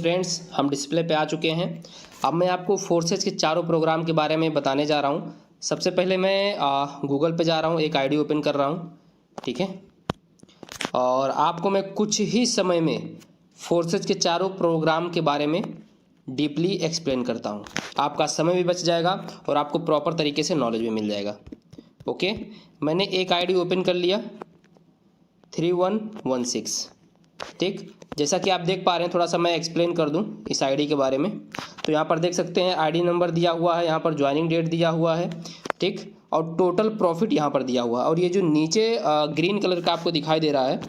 Friends, हम display पे आ चुके हैं। अब मैं आपको फोर्सेज के चारों प्रोग्राम के बारे में बताने जा रहा हूँ। सबसे पहले मैं गूगल पे जा रहा हूँ, एक आईडी ओपन कर रहा हूँ, ठीक है। और आपको मैं कुछ ही समय में फोर्सेज के चारों प्रोग्राम के बारे में डीपली एक्सप्लेन करता हूँ। आपका समय भी बच जाएगा और आपको प्रॉपर तरीके से नॉलेज भी मिल जाएगा। ओके, मैंने एक आईडी ओपन कर लिया 3116, ठीक। जैसा कि आप देख पा रहे हैं, थोड़ा सा मैं एक्सप्लेन कर दूं इस आईडी के बारे में। तो यहाँ पर देख सकते हैं आईडी नंबर दिया हुआ है, यहाँ पर ज्वाइनिंग डेट दिया हुआ है, ठीक। और टोटल प्रॉफिट यहाँ पर दिया हुआ है। और ये जो नीचे ग्रीन कलर का आपको दिखाई दे रहा है,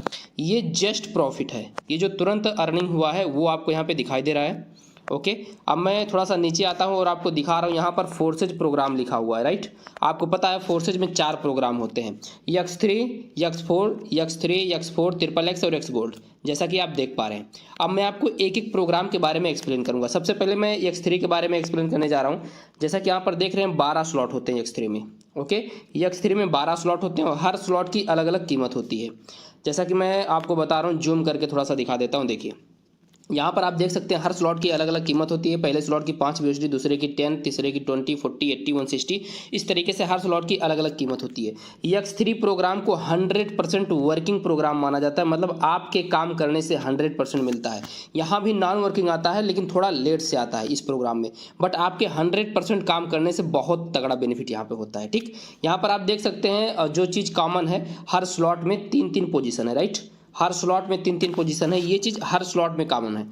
ये जस्ट प्रॉफिट है। ये जो तुरंत अर्निंग हुआ है वो आपको यहाँ पे दिखाई दे रहा है। ओके, अब मैं थोड़ा सा नीचे आता हूँ और आपको दिखा रहा हूँ, यहाँ पर फोर्सेज प्रोग्राम लिखा हुआ है, राइट। आपको पता है फोर्सेज में 4 प्रोग्राम होते हैं, X3, X4, X3, X4, triple x और एक्स गोल्ड, जैसा कि आप देख पा रहे हैं। अब मैं आपको एक एक प्रोग्राम के बारे में एक्सप्लेन करूंगा। सबसे पहले मैं X3 के बारे में एक्सप्लेन करने जा रहा हूँ। जैसा कि यहाँ पर देख रहे हैं 12 स्लॉट होते हैं X3 में। ओके, X3 में 12 स्लॉट होते हैं और हर स्लॉट की अलग अलग कीमत होती है। जैसा कि मैं आपको बता रहा हूँ, जूम करके थोड़ा सा दिखा देता हूँ। देखिए यहाँ पर आप देख सकते हैं हर स्लॉट की अलग अलग कीमत होती है। पहले स्लॉट की 5 USD, दूसरे की 10, तीसरे की 20, 40, 80, 160, इस तरीके से हर स्लॉट की अलग अलग कीमत होती है। X3 प्रोग्राम को 100% वर्किंग प्रोग्राम माना जाता है, मतलब आपके काम करने से 100% मिलता है। यहाँ भी नॉन वर्किंग आता है, लेकिन थोड़ा लेट से आता है इस प्रोग्राम में, बट आपके 100% काम करने से बहुत तगड़ा बेनिफिट यहाँ पे होता है, ठीक। यहाँ पर आप देख सकते हैं जो चीज़ कॉमन है, हर स्लॉट में 3-3 पोजीशन है, राइट। हर स्लॉट में 3-3 पोजीशन है, ये चीज़ हर स्लॉट में कॉमन है।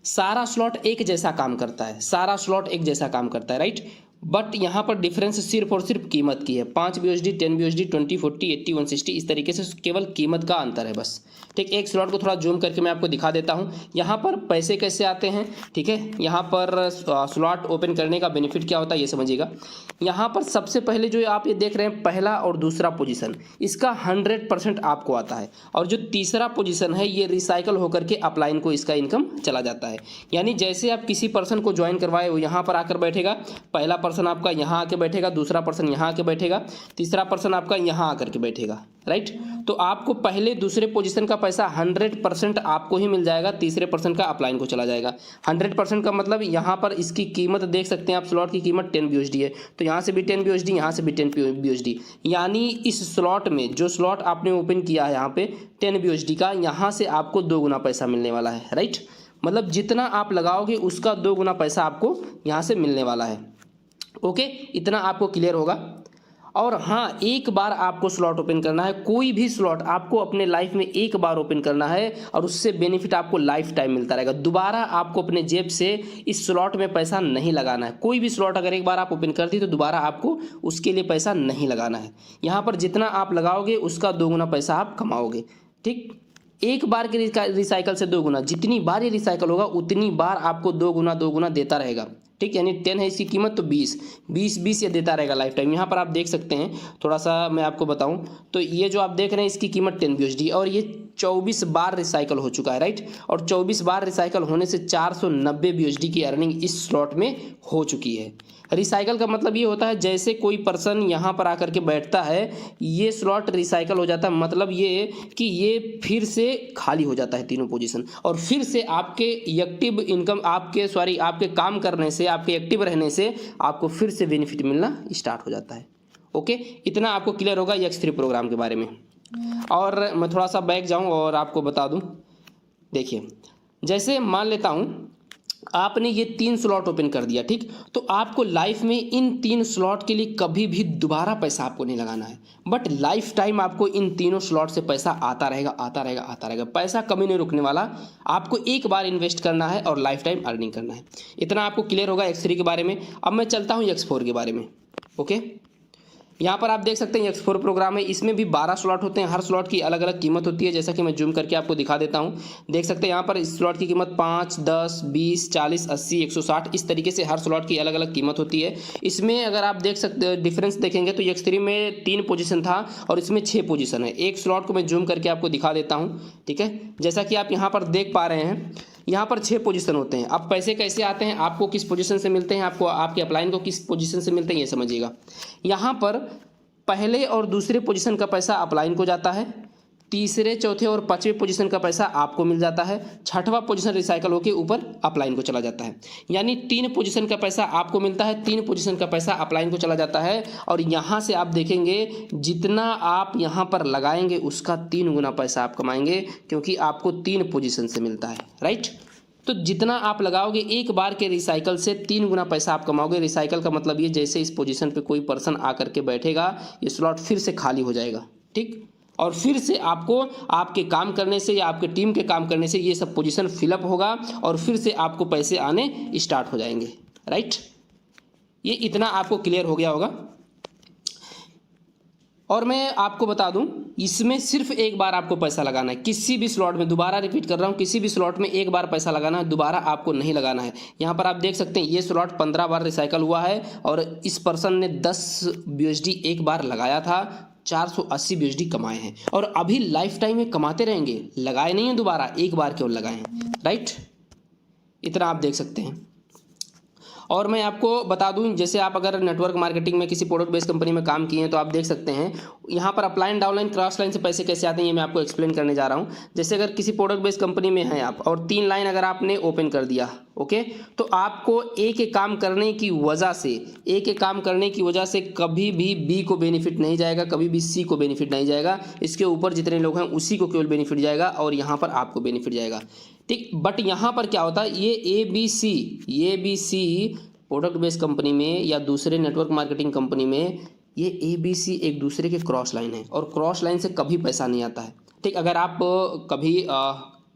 सारा स्लॉट एक जैसा काम करता है, सारा स्लॉट एक जैसा काम करता है, राइट। बट यहाँ पर डिफरेंस सिर्फ और सिर्फ कीमत की है। 5 USD, 10 USD, 20, 40, 80, 160, इस तरीके से केवल कीमत का अंतर है बस, ठीक। एक स्लॉट को थोड़ा जूम करके मैं आपको दिखा देता हूँ। यहाँ पर पैसे कैसे आते हैं, ठीक है। यहाँ पर स्लॉट ओपन करने का बेनिफिट क्या होता है ये समझिएगा। यहाँ पर सबसे पहले जो आप ये देख रहे हैं, पहला और दूसरा पोजीशन, इसका 100% आपको आता है। और जो तीसरा पोजीशन है, ये रिसाइकल होकर के अपलाइन को इसका इनकम चला जाता है। यानी जैसे आप किसी पर्सन को ज्वाइन करवाए, वो यहाँ पर आकर बैठेगा, पहला पर्सन आपका यहाँ आके बैठेगा, दूसरा पर्सन यहाँ आके बैठेगा, तीसरा पर्सन आपका यहाँ आकर के बैठेगा, राइट। तो आपको पहले दूसरे पोजीशन का पैसा 100% आपको ही मिल जाएगा, तीसरे पर्सन का अपलाइन को चला जाएगा। 100% का मतलब यहाँ पर इसकी कीमत देख सकते हैं आप, स्लॉट की कीमत 10 USD है, तो यहाँ से भी 10 USD, यहाँ से भी 10 USD। यानी इस स्लॉट में जो स्लॉट आपने ओपन किया है यहाँ पे 10 USD का, यहाँ से आपको 2 गुना पैसा मिलने वाला है, राइट। मतलब जितना आप लगाओगे उसका 2 गुना पैसा आपको यहाँ से मिलने वाला है। ओके, इतना आपको क्लियर होगा। और हाँ, एक बार आपको स्लॉट ओपन करना है, कोई भी स्लॉट आपको अपने लाइफ में एक बार ओपन करना है, और उससे बेनिफिट आपको लाइफ टाइम मिलता रहेगा। दोबारा आपको अपने जेब से इस स्लॉट में पैसा नहीं लगाना है। कोई भी स्लॉट अगर एक बार आप ओपन कर दी तो दोबारा आपको उसके लिए पैसा नहीं लगाना है। यहाँ पर जितना आप लगाओगे उसका 2 गुना पैसा आप कमाओगे, ठीक। एक बार के रिसाइकल से 2 गुना, जितनी बार ये रिसाइकल होगा उतनी बार आपको 2 गुना देता रहेगा, ठीक। यानी 10 है इसकी कीमत, तो 20 ये देता रहेगा लाइफ टाइम। यहाँ पर आप देख सकते हैं, थोड़ा सा मैं आपको बताऊं तो ये जो आप देख रहे हैं इसकी कीमत 10 USD, और ये 24 बार रिसाइकल हो चुका है, राइट। और 24 बार रिसाइकल होने से 490 USD की अर्निंग इस स्लॉट में हो चुकी है। रिसाइकल का मतलब ये होता है, जैसे कोई पर्सन यहाँ पर आकर के बैठता है, ये स्लॉट रिसाइकल हो जाता है। मतलब ये कि ये फिर से खाली हो जाता है तीनों पोजीशन, और फिर से आपके एक्टिव इनकम, आपके काम करने से, आपके एक्टिव रहने से आपको फिर से बेनिफिट मिलना स्टार्ट हो जाता है। ओके, इतना आपको क्लियर होगा X3 प्रोग्राम के बारे में। और मैं थोड़ा सा बैक जाऊं और आपको बता दूं। देखिए, जैसे मान लेता हूं आपने ये 3 स्लॉट ओपन कर दिया, ठीक। तो आपको लाइफ में इन 3 स्लॉट के लिए कभी भी दोबारा पैसा आपको नहीं लगाना है, बट लाइफ टाइम आपको इन तीनों स्लॉट से पैसा आता रहेगा, आता रहेगा, आता रहेगा। पैसा कभी नहीं रुकने वाला। आपको एक बार इन्वेस्ट करना है और लाइफ टाइम अर्निंग करना है। इतना आपको क्लियर होगा X3 के बारे में। अब मैं चलता हूँ X4 के बारे में। ओके, यहाँ पर आप देख सकते हैं X4 प्रोग्राम है, इसमें भी 12 स्लॉट होते हैं, हर स्लॉट की अलग अलग कीमत होती है। जैसा कि मैं जूम करके आपको दिखा देता हूँ, देख सकते हैं यहाँ पर इस स्लॉट की कीमत 5, 10, 20, 40, 80, 160, इस तरीके से हर स्लॉट की अलग अलग कीमत होती है। इसमें अगर आप देख सकते डिफरेंस देखेंगे तो X3 में 3 पोजीशन था और इसमें 6 पोजीशन है। एक स्लॉट को मैं जूम करके आपको दिखा देता हूँ, ठीक है। जैसा कि आप यहाँ पर देख पा रहे हैं, यहाँ पर 6 पोजीशन होते हैं। अब पैसे कैसे आते हैं, आपको किस पोजीशन से मिलते हैं, आपको आपके अपलाइन को किस पोजीशन से मिलते हैं, ये समझिएगा। यहाँ पर पहले और दूसरे पोजीशन का पैसा अपलाइन को जाता है, तीसरे, चौथे और पांचवें पोजीशन का पैसा आपको मिल जाता है। छठवां पोजीशन रिसाइकल होकर ऊपर अपलाइन को चला जाता है। यानी 3 पोजीशन का पैसा आपको मिलता है, 3 पोजीशन का पैसा अपलाइन को चला जाता है। और यहाँ से आप देखेंगे जितना आप यहाँ पर लगाएंगे उसका 3 गुना पैसा आप कमाएंगे, क्योंकि आपको 3 पोजीशन से मिलता है, राइट। तो जितना आप लगाओगे एक बार के रिसाइकल से 3 गुना पैसा आप कमाओगे। रिसाइकल का मतलब ये, जैसे इस पोजीशन पे कोई पर्सन आकर के बैठेगा, ये स्लॉट फिर से खाली हो जाएगा, ठीक। और फिर से आपको आपके काम करने से या आपके टीम के काम करने से ये सब पोजीशन फिलअप होगा और फिर से आपको पैसे आने स्टार्ट हो जाएंगे, राइट। ये इतना आपको क्लियर हो गया होगा। और मैं आपको बता दूं, इसमें सिर्फ एक बार आपको पैसा लगाना है किसी भी स्लॉट में। दोबारा रिपीट कर रहा हूं, किसी भी स्लॉट में एक बार पैसा लगाना है, दोबारा आपको नहीं लगाना है। यहाँ पर आप देख सकते हैं ये स्लॉट 15 बार रिसाइकल हुआ है और इस पर्सन ने 10 BUSD एक बार लगाया था, 480 BUSD कमाए हैं और अभी लाइफ टाइम में कमाते रहेंगे। लगाए नहीं है दोबारा, एक बार केवल लगाए हैं, राइट। इतना आप देख सकते हैं। और मैं आपको बता दूं, जैसे आप अगर नेटवर्क मार्केटिंग में किसी प्रोडक्ट बेस्ड कंपनी में काम किए हैं तो आप देख सकते हैं यहाँ पर अपलाइन, डाउनलाइन, क्रॉस लाइन से पैसे कैसे आते हैं, ये मैं आपको एक्सप्लेन करने जा रहा हूँ। जैसे अगर किसी प्रोडक्ट बेस्ड कंपनी में हैं आप और 3 लाइन अगर आपने ओपन कर दिया, ओके, तो आपको एक काम करने की वजह से कभी भी बी को बेनिफिट नहीं जाएगा, कभी भी सी को बेनिफिट नहीं जाएगा। इसके ऊपर जितने लोग हैं उसी को केवल बेनिफिट जाएगा और यहाँ पर आपको बेनिफिट जाएगा, ठीक। बट यहाँ पर क्या होता है, ये ABC प्रोडक्ट बेस्ड कंपनी में या दूसरे नेटवर्क मार्केटिंग कंपनी में ये ABC एक दूसरे के क्रॉस लाइन है और क्रॉस लाइन से कभी पैसा नहीं आता है, ठीक। अगर आप कभी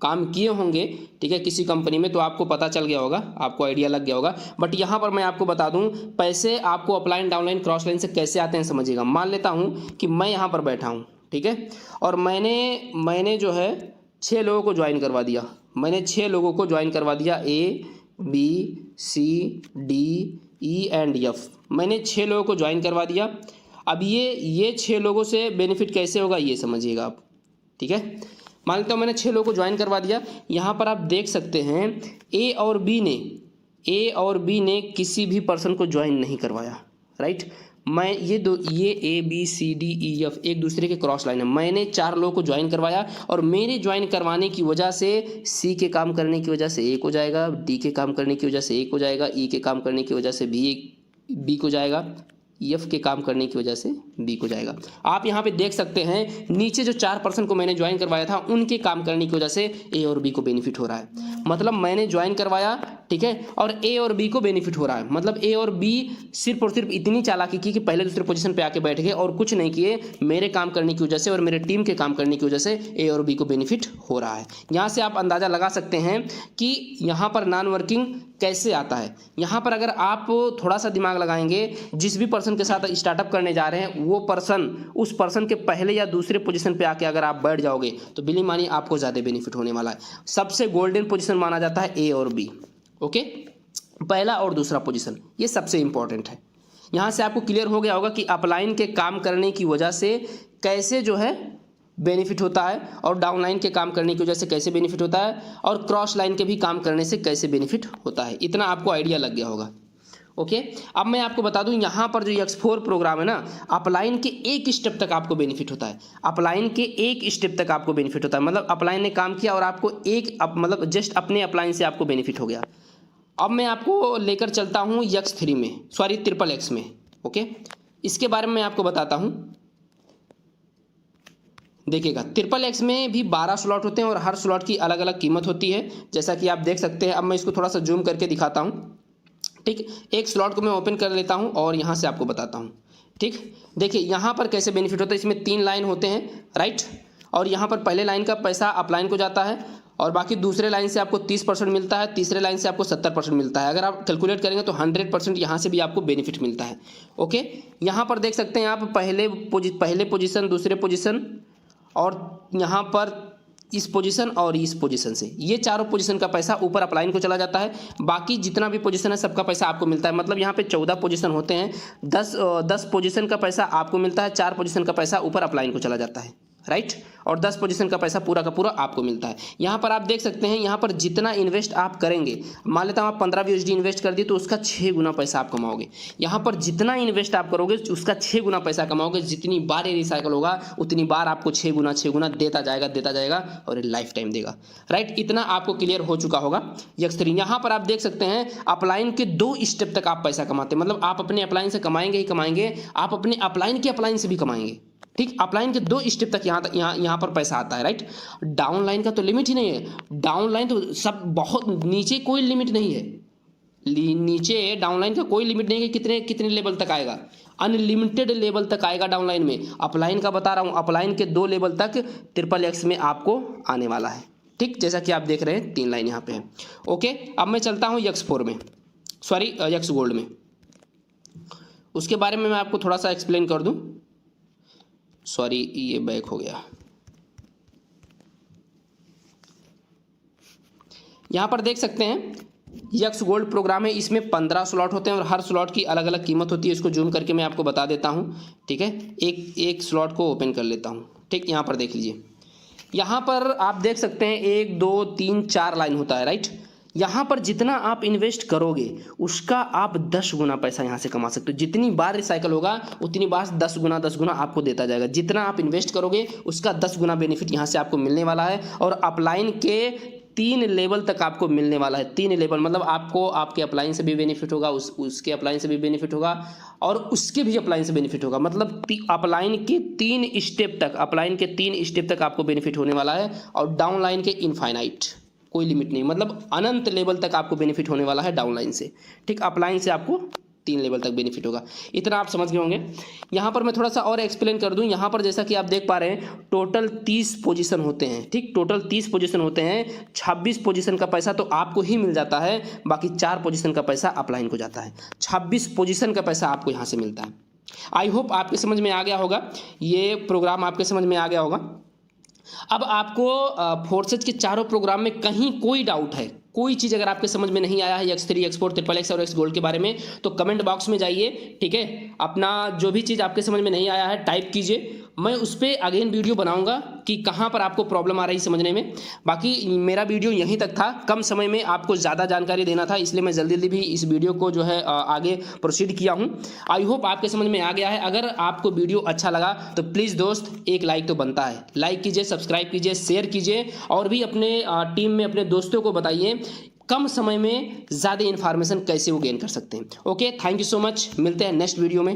काम किए होंगे, ठीक है, किसी कंपनी में, तो आपको पता चल गया होगा, आपको आइडिया लग गया होगा। बट यहाँ पर मैं आपको बता दूं, पैसे आपको अपलाइन, डाउनलाइन, क्रॉस लाइन से कैसे आते हैं समझिएगा। मान लेता हूँ कि मैं यहाँ पर बैठा हूँ, ठीक है, और मैंने जो है 6 लोगों को ज्वाइन करवा दिया। मैंने 6 लोगों को ज्वाइन करवा दिया, ABCDE एंड F। मैंने 6 लोगों को ज्वाइन करवा दिया। अब ये 6 लोगों से बेनिफिट कैसे होगा ये समझिएगा आप, ठीक है। मान लेता हूँ मैंने 6 लोगों को ज्वाइन करवा दिया। यहाँ पर आप देख सकते हैं A और B ने किसी भी पर्सन को ज्वाइन नहीं करवाया, राइट। मैं ये ABCDEF एक दूसरे के क्रॉस लाइन है। मैंने 4 लोगों को ज्वाइन करवाया और मेरे ज्वाइन करवाने की वजह से C के काम करने की वजह से A को जाएगा, D के काम करने की वजह से A को जाएगा, E के काम करने की वजह से B को जाएगा, F के काम करने की वजह से B को जाएगा। आप यहाँ पे देख सकते हैं नीचे जो 4 पर्सन को मैंने ज्वाइन करवाया था उनके काम करने की वजह से A और B को बेनिफिट हो रहा है। मतलब मैंने ज्वाइन करवाया, ठीक है, और A और B को बेनिफिट हो रहा है। मतलब A और B सिर्फ और सिर्फ इतनी चालाकी की कि पहले दूसरे पोजीशन पे आके बैठ गए और कुछ नहीं किए। मेरे काम करने की वजह से और मेरे टीम के काम करने की वजह से A और B को बेनिफिट हो रहा है। यहाँ से आप अंदाज़ा लगा सकते हैं कि यहाँ पर नॉन वर्किंग कैसे आता है। यहाँ पर अगर आप थोड़ा सा दिमाग लगाएंगे, जिस भी पर्सन के साथ स्टार्टअप करने जा रहे हैं वो पर्सन उस पर्सन के पहले या दूसरे पोजीशन पे आके अगर आप बैठ जाओगे तो बिलीव मानिए आपको ज़्यादा बेनिफिट होने वाला है। सबसे गोल्डन पोजीशन माना जाता है A और B, ओके, पहला और दूसरा पोजीशन, ये सबसे इंपॉर्टेंट है। यहाँ से आपको क्लियर हो गया होगा कि अपलाइन के काम करने की वजह से कैसे जो है बेनिफिट होता है और डाउनलाइन के काम करने की वजह से कैसे बेनिफिट होता है और क्रॉस लाइन के भी काम करने से कैसे बेनिफिट होता है। इतना आपको आइडिया लग गया होगा, ओके। अब मैं आपको बता दूं, यहाँ पर जो X4 प्रोग्राम है ना, अपलाइन के एक स्टेप तक आपको बेनिफिट होता है। अपलाइन के एक स्टेप तक आपको बेनिफिट होता है। मतलब अपलाइन ने काम किया और आपको मतलब जस्ट अपने अपलाइन से आपको बेनिफिट हो गया। अब मैं आपको लेकर चलता हूँ X3 में, सॉरी XXX में, ओके। इसके बारे में मैं आपको बताता हूँ। देखिएगा, XXX में भी 12 स्लॉट होते हैं और हर स्लॉट की अलग अलग कीमत होती है, जैसा कि आप देख सकते हैं। अब मैं इसको थोड़ा सा जूम करके दिखाता हूँ, ठीक। एक स्लॉट को मैं ओपन कर लेता हूँ और यहाँ से आपको बताता हूँ, ठीक। देखिए यहाँ पर कैसे बेनिफिट होता है। इसमें 3 लाइन होते हैं, राइट, और यहाँ पर पहले लाइन का पैसा अपलाइन को जाता है और बाकी दूसरे लाइन से आपको 30% मिलता है, तीसरे लाइन से आपको 70% मिलता है। अगर आप कैलकुलेट करेंगे तो 100% यहाँ से भी आपको बेनिफिट मिलता है, ओके। यहाँ पर देख सकते हैं आप पहले पोजीशन, दूसरे पोजीशन और यहाँ पर इस पोजीशन और इस पोजीशन से, ये चारों पोजीशन का पैसा ऊपर अपलाइन को चला जाता है। बाकी जितना भी पोजीशन है सबका पैसा आपको मिलता है। मतलब यहाँ पे 14 पोजीशन होते हैं, 10 पोजीशन का पैसा आपको मिलता है, 4 पोजीशन का पैसा ऊपर अपलाइन को चला जाता है, राइट। और 10 पोजीशन का पैसा पूरा का पूरा आपको मिलता है। यहाँ पर आप देख सकते हैं, यहाँ पर जितना इन्वेस्ट आप करेंगे, मान लेता हूँ आप 15 USD इन्वेस्ट कर दिए तो उसका 6 गुना पैसा आप कमाओगे। यहाँ पर जितना इन्वेस्ट आप करोगे उसका 6 गुना पैसा कमाओगे। जितनी बार ये रिसाइकल होगा उतनी बार आपको 6 गुना देता जाएगा और लाइफ टाइम देगा। राइट, इतना आपको क्लियर हो चुका होगा X3। यहाँ पर आप देख सकते हैं अपलाइन के 2 स्टेप तक आप पैसा कमाते हैं, मतलब आप अपने अपलाइन से कमाएंगे ही कमाएंगे, आप अपने अपलाइन के अपलाइन से भी कमाएंगे। ठीक, अपलाइन के 2 स्टेप तक यहाँ पर पैसा आता है। राइट, डाउनलाइन का तो लिमिट ही नहीं है, डाउनलाइन तो सब बहुत नीचे, कोई लिमिट नहीं है नीचे, डाउनलाइन का कोई लिमिट नहीं है कि कितने लेवल तक आएगा, अनलिमिटेड लेवल तक आएगा डाउनलाइन में। अपलाइन का बता रहा हूँ, अपलाइन के 2 लेवल तक XXX में आपको आने वाला है। ठीक, जैसा कि आप देख रहे हैं 3 लाइन यहाँ पे है। ओके, अब मैं चलता हूँ X4 में, सॉरी X गोल्ड में। उसके बारे में मैं आपको थोड़ा सा एक्सप्लेन कर दूँ। सॉरी, ये बैक हो गया। यहाँ पर देख सकते हैं X गोल्ड प्रोग्राम है, इसमें 15 स्लॉट होते हैं और हर स्लॉट की अलग अलग कीमत होती है। इसको जूम करके मैं आपको बता देता हूँ। ठीक है, एक स्लॉट को ओपन कर लेता हूँ। ठीक, यहाँ पर देख लीजिए, यहाँ पर आप देख सकते हैं 1 2 3 4 लाइन होता है। राइट, यहाँ पर जितना आप इन्वेस्ट करोगे उसका आप 10 गुना पैसा यहाँ से कमा सकते हो। जितनी बार रिसाइकल होगा उतनी बार 10 गुना आपको देता जाएगा। जितना आप इन्वेस्ट करोगे उसका 10 गुना बेनिफिट यहाँ से आपको मिलने वाला है। और अपलाइन के 3 लेवल तक आपको मिलने वाला है। 3 लेवल मतलब आपको आपके अपलाइन से भी बेनिफिट होगा, उसके अपलाइन से भी बेनिफिट होगा और उसके भी अपलाइन से बेनिफिट होगा। मतलब अपलाइन के 3 स्टेप तक, अपलाइन के 3 स्टेप तक आपको बेनिफिट होने वाला है। और डाउनलाइन के इनफाइनाइट, कोई लिमिट नहीं, मतलब अनंत लेवल तक आपको बेनिफिट होने वाला है डाउनलाइन से। ठीक, अपलाइन से आपको 3 लेवल तक बेनिफिट होगा। इतना आप समझ गए होंगे। यहाँ पर मैं थोड़ा सा और एक्सप्लेन कर दूँ। यहाँ पर जैसा कि आप देख पा रहे हैं टोटल 30 पोजीशन होते हैं। ठीक, टोटल 30 पोजीशन होते हैं। 26 पोजीशन का पैसा तो आपको ही मिल जाता है, बाकी 4 पोजीशन का पैसा अपलाइन को जाता है। 26 पोजीशन का पैसा आपको यहाँ से मिलता है। आई होप आपके समझ में आ गया होगा, ये प्रोग्राम आपके समझ में आ गया होगा। अब आपको फोर्सेज के चारों प्रोग्राम में कहीं कोई डाउट है, कोई चीज़ अगर आपके समझ में नहीं आया है X3, X4, XXX और X गोल्ड के बारे में, तो कमेंट बॉक्स में जाइए। ठीक है, अपना जो भी चीज़ आपके समझ में नहीं आया है टाइप कीजिए, मैं उस पर अगेन वीडियो बनाऊंगा कि कहाँ पर आपको प्रॉब्लम आ रही समझने में। बाकी मेरा वीडियो यहीं तक था, कम समय में आपको ज़्यादा जानकारी देना था, इसलिए मैं जल्दी भी इस वीडियो को जो है आगे प्रोसीड किया हूँ। आई होप आपके समझ में आ गया है। अगर आपको वीडियो अच्छा लगा तो प्लीज़ दोस्त एक लाइक तो बनता है, लाइक कीजिए, सब्सक्राइब कीजिए, शेयर कीजिए और भी अपने टीम में अपने दोस्तों को बताइए कम समय में ज़्यादा इन्फॉर्मेशन कैसे वो गेन कर सकते हैं। Okay, thank you so much, मिलते हैं नेक्स्ट वीडियो में।